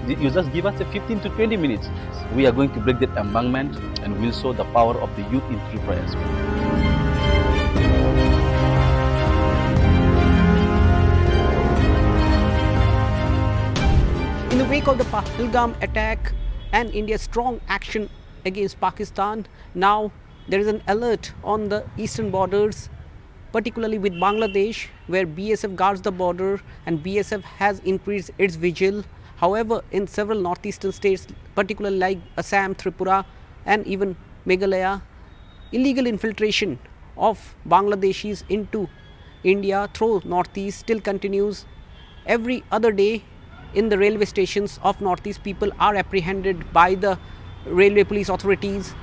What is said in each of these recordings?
You just give us a 15 to 20 minutes. We are going to break that embankment and we'll show the power of the youth in Tripura as well. In the wake of the Pahalgam attack and India's strong action against Pakistan, now there is an alert on the eastern borders, particularly with Bangladesh, where BSF guards the border and BSF has increased its vigil. However, in several northeastern states, particularly like Assam, Tripura and even Meghalaya, illegal infiltration of Bangladeshis into India through northeast still continues. Every other day in the railway stations of northeast, people are apprehended by the railway police authorities.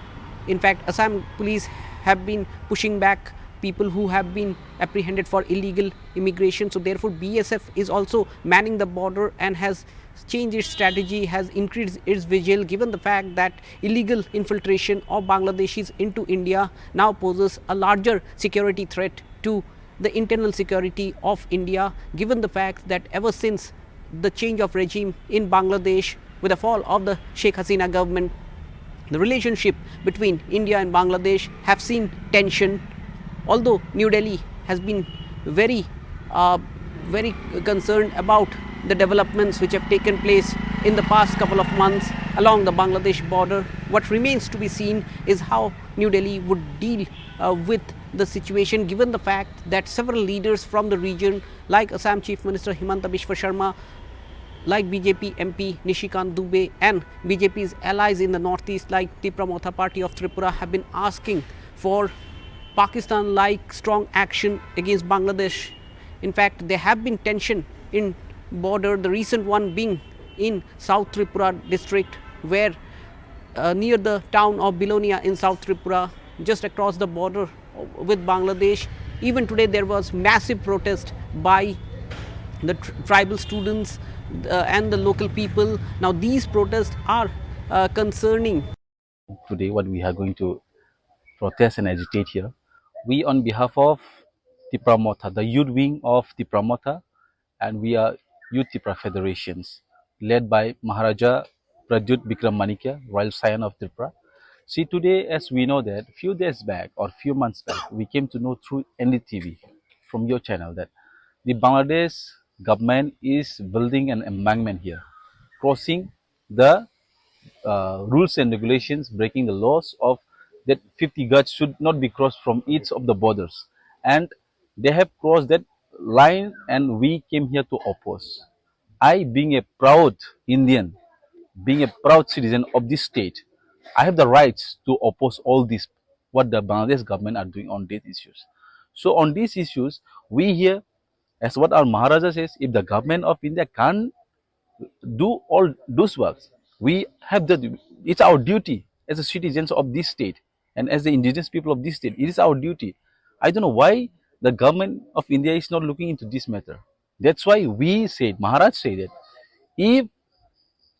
In fact, Assam police have been pushing back people who have been apprehended for illegal immigration. So therefore BSF is also manning the border and has changed its strategy, has increased its vigil, given the fact that illegal infiltration of Bangladeshis into India now poses a larger security threat to the internal security of India, given the fact that ever since the change of regime in Bangladesh with the fall of the Sheikh Hasina government, the relationship between India and Bangladesh have seen tension. Although New Delhi has been very concerned about the developments which have taken place in the past couple of months along the Bangladesh border, what remains to be seen is how New Delhi would deal with the situation, given the fact that several leaders from the region like Assam Chief Minister Himanta Biswa Sharma, like BJP MP Nishikant Dubey and BJP's allies in the northeast like Tipra Motha Party of Tripura have been asking for Pakistan-like strong action against Bangladesh. In fact, there have been tension in border, the recent one being in South Tripura district, where near the town of Bilonia in South Tripura, just across the border with Bangladesh. Even today there was massive protest by the tribal students and the local people. Now these protests are concerning. Today what we are going to protest and agitate here, we on behalf of Tipra Motha, the youth wing of Tipra Motha, and we are Youth Tipra Federations, led by Maharaja Pradyut Bikram Manikya, Royal Scion of Tripura. See, today, as we know that few days back or few months back, we came to know through NDTV from your channel that the Bangladesh government is building an embankment here, crossing the rules and regulations, breaking the laws of that 50 guards should not be crossed from each of the borders. And they have crossed that line and we came here to oppose. I, being a proud Indian, being a proud citizen of this state, I have the rights to oppose all this, what the Bangladesh government are doing on these issues. So on these issues, we here, as what our Maharaja says, if the government of India can't do all those works, we have it's our duty as the citizens of this state and as the indigenous people of this state, it is our duty. I don't know why the government of India is not looking into this matter. That's why we said, Maharaj said that if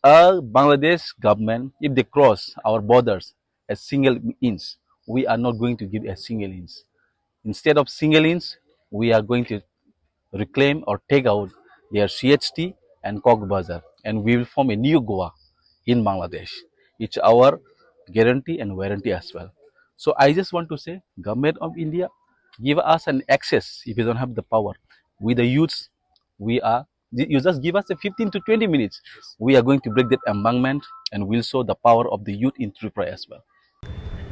a Bangladesh government, if they cross our borders a single inch, we are not going to give a single inch. Instead of single inch, we are going to reclaim or take out their CHT and Cox's Bazar, and we will form a new Goa in Bangladesh. It's our guarantee and warranty as well. So I just want to say, government of India, give us an access if you don't have the power. We the youths, you just give us a 15 to 20 minutes. We are going to break that embankment and we'll show the power of the youth in Tripura as well.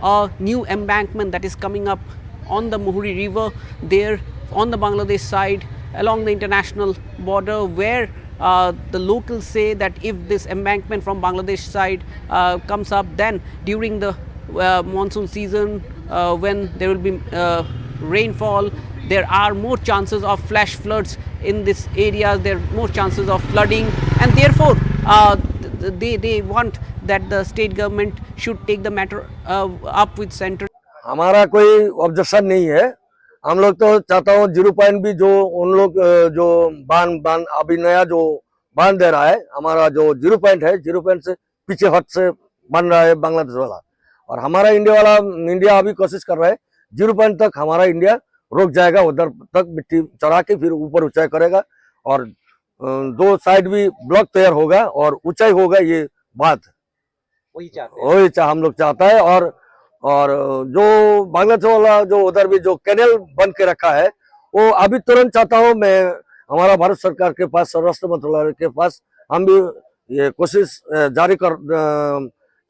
A new embankment that is coming up on the Muhuri River there on the Bangladesh side along the international border, where the locals say that if this embankment from Bangladesh side comes up, then during the monsoon season, when there will be rainfall, there are more chances of flash floods in this area, there are more chances of flooding, and therefore they want that the state government should take the matter up with center. हमारा कोई objection नहीं है। हम लोग तो चाहता हूँ 0 भी जो उन लोग जो बांध अभी नया जो बांध दे रहा है, हमारा जो 0 है, 0 से पीछे हट से बन रहा है बांग्लादेश वाला, और हमारा इंडिया अभी कोशिश कर रहा है 0 तक हमारा इंडिया रुक जाएगा, उधर तक मिट्टी चढ़ा के फिर ऊपर ऊंचाई करेगा और दो साइड भी ब्लॉक तैयार होगा और ऊंचाई होगा, ये बात वही चाहते हैं। वही हम लोग चाहता है। और जो बांग्लादेश वाला जो उधर भी जो कैनल बन के रखा है, वो अभी तुरंत चाहता हूँ मैं, हमारा भारत सरकार के पास, स्वराष्ट्र मंत्रालय के पास हम भी ये कोशिश जारी कर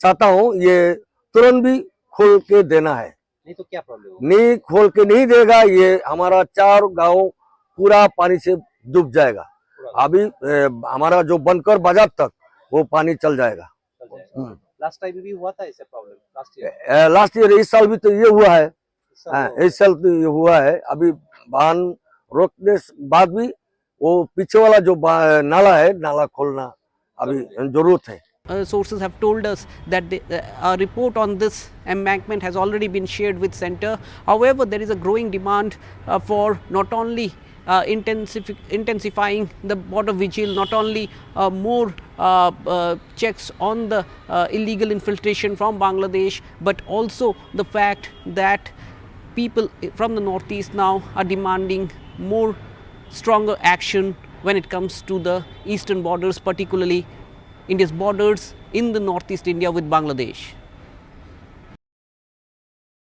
चाहता हूँ, ये तुरंत भी खोल के देना है। नहीं तो क्या प्रॉब्लम होगा? नहीं खोल के नहीं देगा, ये हमारा 4 गांव पूरा पानी से डूब जाएगा। अभी हमारा जो बनकर बाजार तक वो पानी चल जाएगा। लास्ट टाइम भी हुआ था ऐसा प्रॉब्लम? लास्ट ईयर, इस साल भी तो ये हुआ है। इस साल तो ये हुआ है। अभी वाहन रोकने बाद भी वो पीछे वाला जो नाला है, नाला खोलना अभी जरूरत है। Sources have told us that a report on this embankment has already been shared with center. However, there is a growing demand for not only intensifying the border vigil, not only more checks on the illegal infiltration from Bangladesh, but also the fact that people from the northeast now are demanding more stronger action when it comes to the eastern borders, particularly India's borders in the northeast India with Bangladesh.